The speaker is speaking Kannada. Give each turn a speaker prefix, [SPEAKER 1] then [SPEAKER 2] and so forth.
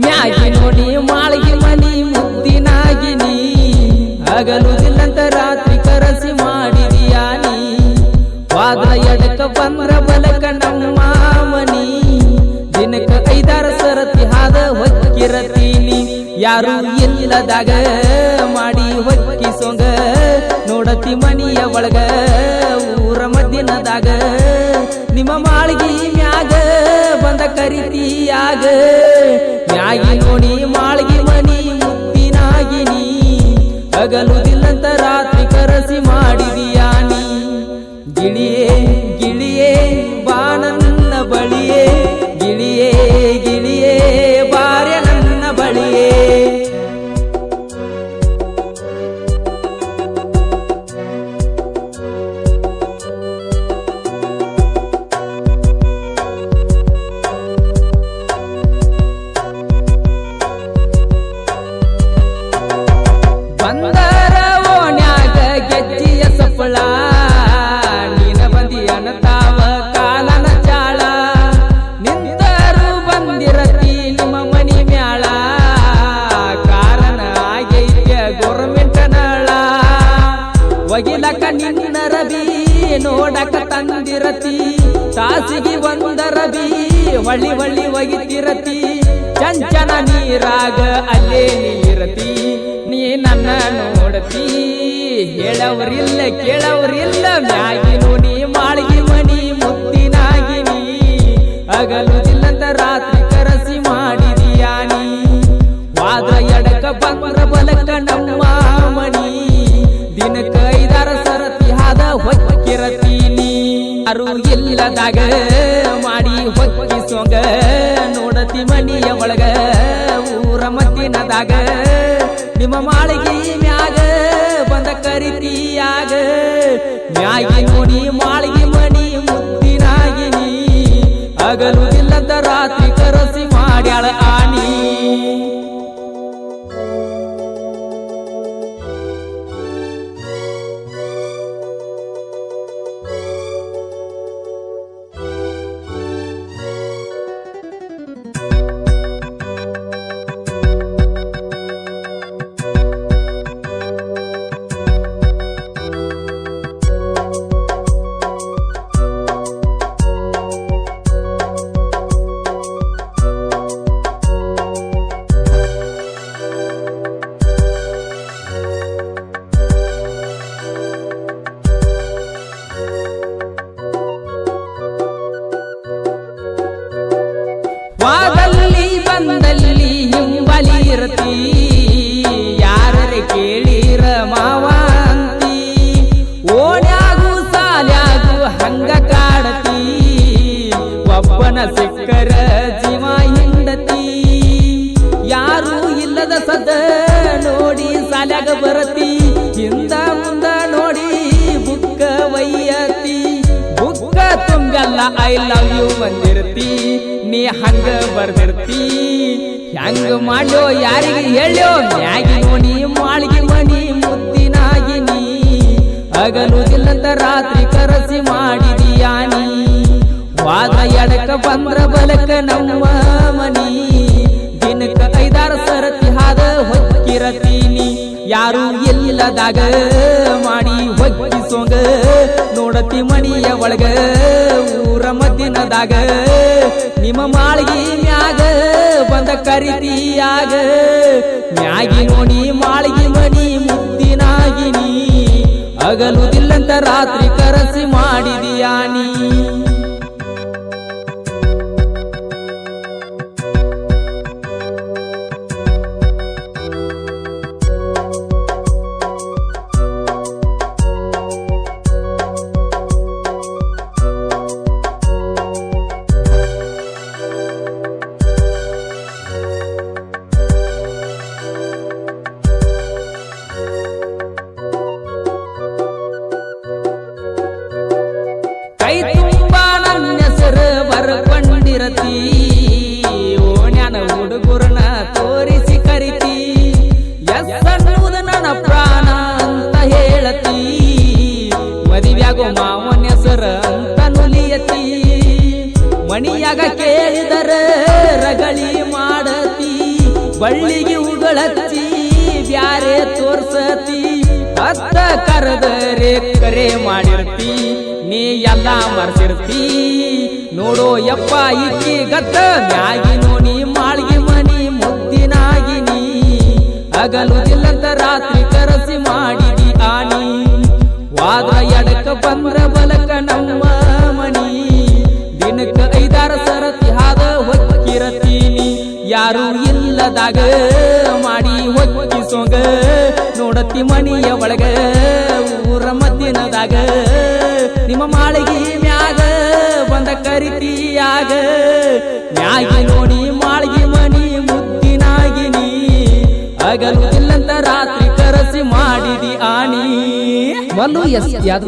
[SPEAKER 1] ಮ್ಯಾಗಿ ನೋಡಿ ಮಾಳಿಗೆ ಮನಿ ಮುದ್ದಿನಾಗಿನಿ ಹಗಲುದಿಲ್ಲಂತ ರಾತ್ರಿ ಕರಸಿ ಮಾಡಿದೀಯಾ ನೀ ವಾದ ಎಡಕ ಬಂದ್ರ ಬಲಕ ನಮ್ಮ ಮನಿ ದಿನಕ್ಕ 5-6 ಸರತಿ ಹಾದ ಹೊಕ್ಕಿರತೀನಿ ಯಾರು ಇಲ್ಲದಾಗ ಮಾಡಿ ಹೊಕ್ಕಿ ಸೊಂಗ ನೋಡತಿ ಮನಿಯ ಒಳಗ ಊರ ಮದ್ದಿನದಾಗ ನಿಮ್ಮ ಮಾಳಿಗೆ ಮ್ಯಾಗ ಬಂದ ಕರಿತೀಯಾಗ ಮ್ಯಾಗಿ ನೋಡಿ ಮಾಳಿಗೆ ಮನಿ ಮುತ್ತಿನಾಗಿನಿ ಹಗಲುದಿಲ್ಲಂತ ರಾತ್ರಿ ಕರಸಿ ಮಾಡಿದೀಯಾ ನೀ ಗಿಳಿಯೇ ಗಿಳಿಯೇ ಬಾ ನನ್ನ ಬಳಿಯೇ ಗಿಳಿಯೇ ಗಿಳಿಯೇ ಬಾರ್ಯ ನನ್ನ ಬಳಿಯೇ ಬಂದರ ಓಣ್ಯಾಗ ಗೆಜ್ಜಿಯ ಸಪ್ಪಳ ನೀನ ಬಂದಿಯನ ತಾವ ಕಾಲನ ಚಾಳ ನಿಂತರು ಬಂದಿರತಿ ನಿಮ್ಮ ಮನಿ ಮ್ಯಾಳ ಕಾರಣ ಆಗೈತ್ಯ ಗೋರ್ಮೆಂಟ್ ನಳ ಒಗಿಲಕ ನಿನ್ನ ರಬಿ ನೋಡಕ ತಂದಿರತಿ ತಾಸಿಗೆ ಒಂದ ರಬಿ ಹೊಳ್ಳಿ ಹೊಳ್ಳಿ ಒಗಿತಿರತಿ ಚಂಚನ ನೀರಾಗ ಅಲ್ಲೇ ನೀರತಿ ನೀ ನನ್ನ ನೋಡತಿ ಹೇಳವ್ರಿಲ್ಲ ಕೇಳವ್ರಿಲ್ಲ ಮ್ಯಾಗಿ ನೋಡಿ ಮಾಳಿಗೆ ಮನಿ ಮುತ್ತಿನಾಗಿನಿ ಹಗಲುದಿಲ್ಲಂತ ರಾತ್ರಿ ಕರಸಿ ಮಾಡಿದೀಯಾ ನೀ ವಾದ ಎಡಕ ಬಂದ್ರ ಬಲಕ ನಮ್ಮ ಮನಿ ದಿನಕ್ಕ 5-6 ಸರತಿ ಹಾದ ಹೊಕ್ಕಿರತೀನಿ ಯಾರು ಇಲ್ಲದಾಗ ಮಾಡಿ ಹೊಕ್ಕಿ ಸೊಂಗ ನೋಡತಿ ಮನಿಯ ಒಳಗ ಊರ ಮದ್ದಿನದಾಗ ನಿಮ್ಮ ಮಾಳಿಗೆ ಮ್ಯಾಗ ಬಂದ ಕರಿತೀಯಾಗ ಮ್ಯಾಗಿ ನೋಡಿ ಮಾಳಿಗೆ ಮನಿ ಮುತ್ತಿನಾಗಿನಿ ಹಗಲುದಿಲ್ಲದ ರಾತ್ರಿ ಕರಸಿ ಮಾಡ್ಯಾಳ ಆನಿ ವಾದಲ್ಲಿ ಬಂದಲ್ಲಿ ಹಿಂಬಲಿ ಇರತಿ ಯಾರರೆ ಕೇಳಿರ ಮಾವಂತಿ ಓಣ್ಯಾಗು ಸಾಲ್ಯಾಗು ಹಂಗ ಕಾಡತಿ ಒಬ್ಬನ ಸಿಕ್ಕರ ಜೀವ ಹಿಂಡತಿ ಯಾರು ಇಲ್ಲದ ಸದ ನೋಡಿ ಸಾಲ್ಯಾಗ ಬರತಿ ಹಿಂದ ಮುಂದ ನೋಡಿ ಬುಕ್ಕ ವೈಯತಿ ಬುಕ್ಕ ತುಂಬಲ್ಲ ಐ ಲವ್ ಯು ಬಂದಿರ್ತಿ ನೀ ಹಂಗ ಬರ್ದಿರ್ತಿ ಹೆಂಗ ಮಾಡ್ಯೋ ಯಾರಿಗೆ ಹೇಳ್ಯೋ ಮ್ಯಾಗಿ ನೋಡಿ ಮಾಳಿಗೆ ಮನಿ ಮುತ್ತಿನಾಗಿನಿ ಹಗಲುದಿಲ್ಲಂತ ರಾತ್ರಿ ಕರಸಿ ಮಾಡಿದೀಯಾ ನೀ ವಾದ ಎಡಕ ಬಂದ್ರ ಬಲಕ ನಮ್ಮ ಮನಿ ದಿನಕ್ಕ 5-6 ಸರತಿ ಹಾದ ಹೊಕ್ಕಿರತೀನಿ ಯಾರು ಇಲ್ಲದಾಗ ಮಾಡಿ ಹೊಕ್ಕಿ ಸೊಂಗ ನೋಡತಿ ಮನಿಯ ಒಳಗ ಊರ ಮದ್ದಿನದಾಗ ನಿಮ್ಮ ಮಾಳಿಗೆ ಮ್ಯಾಗ ಬಂದ ಕರಿತೀಯಾಗ ಮ್ಯಾಗಿ ನೋಡಿ ಮಾಳಿಗೆ ಮನಿ ಮುತ್ತಿನಾಗಿನಿ ಹಗಲುದಿಲ್ಲಂತ ರಾತ್ರಿ ಕರಸಿ ಮಾಡಿದೀಯಾ ನೀ ಕೈ ತುಂಬ ಬಳ್ಳಿಗೆ ಉಗಳಚ್ಚಿ ಬ್ಯಾರೆ ತೋರ್ಸತಿ ಅತ್ತ ಕರೆದರೆ ಕರೆ ಮಾಡಿರ್ತಿ ನೀ ಎಲ್ಲ ಮರ್ಸಿರ್ತಿ ನೋಡೋ ಯಪ್ಪ ಇಕ್ಕಿ ಗದ್ದ ಮ್ಯಾಗಿ ನೋನಿ ಮಾಳ್ಗಿ ಮನಿ ಮುದ್ದಿನಾಗಿನಿ ಹಗಲುದಿಲ್ಲಂತ ರಾತ್ರಿ ಕರಸಿ ಮಾಡಿದಿ ಆನಿ ವಾದ ಎಡಕ ಬಂದ್ರ ಬಲಕ ನಮ್ಮ ಮನಿ ದಿನಕ್ಕ 5-6 ಸರತಿ ಹಾದ ಹೊಕ್ಕಿರತೀನಿ ಯಾರು ಇಲ್ಲದಾಗ ಮಾಡಿ ಹೊಕ್ಕಿಸೋಂಗ ನೋಡತಿ ಮನಿಯ ಒಳಗ ಊರ ಮದ್ದಿನದಾಗ ನಿಮ್ಮ ಮಾಳಿಗೆ ಮ್ಯಾಗ ಬಂದ ಕರಿತಿಯಾಗ ಮ್ಯಾಗಿ ನೋಡಿ ಮಾಳಿಗೆ ಮನಿ ಮುದ್ದಿನಾಗಿನಿ ಹಗಲುದಿಲ್ಲಂತ ರಾತ್ರಿ ಕರಸಿ ಮಾಡಿದಿ ಆನಿ. ಮಲ್ಲು ಎಸ್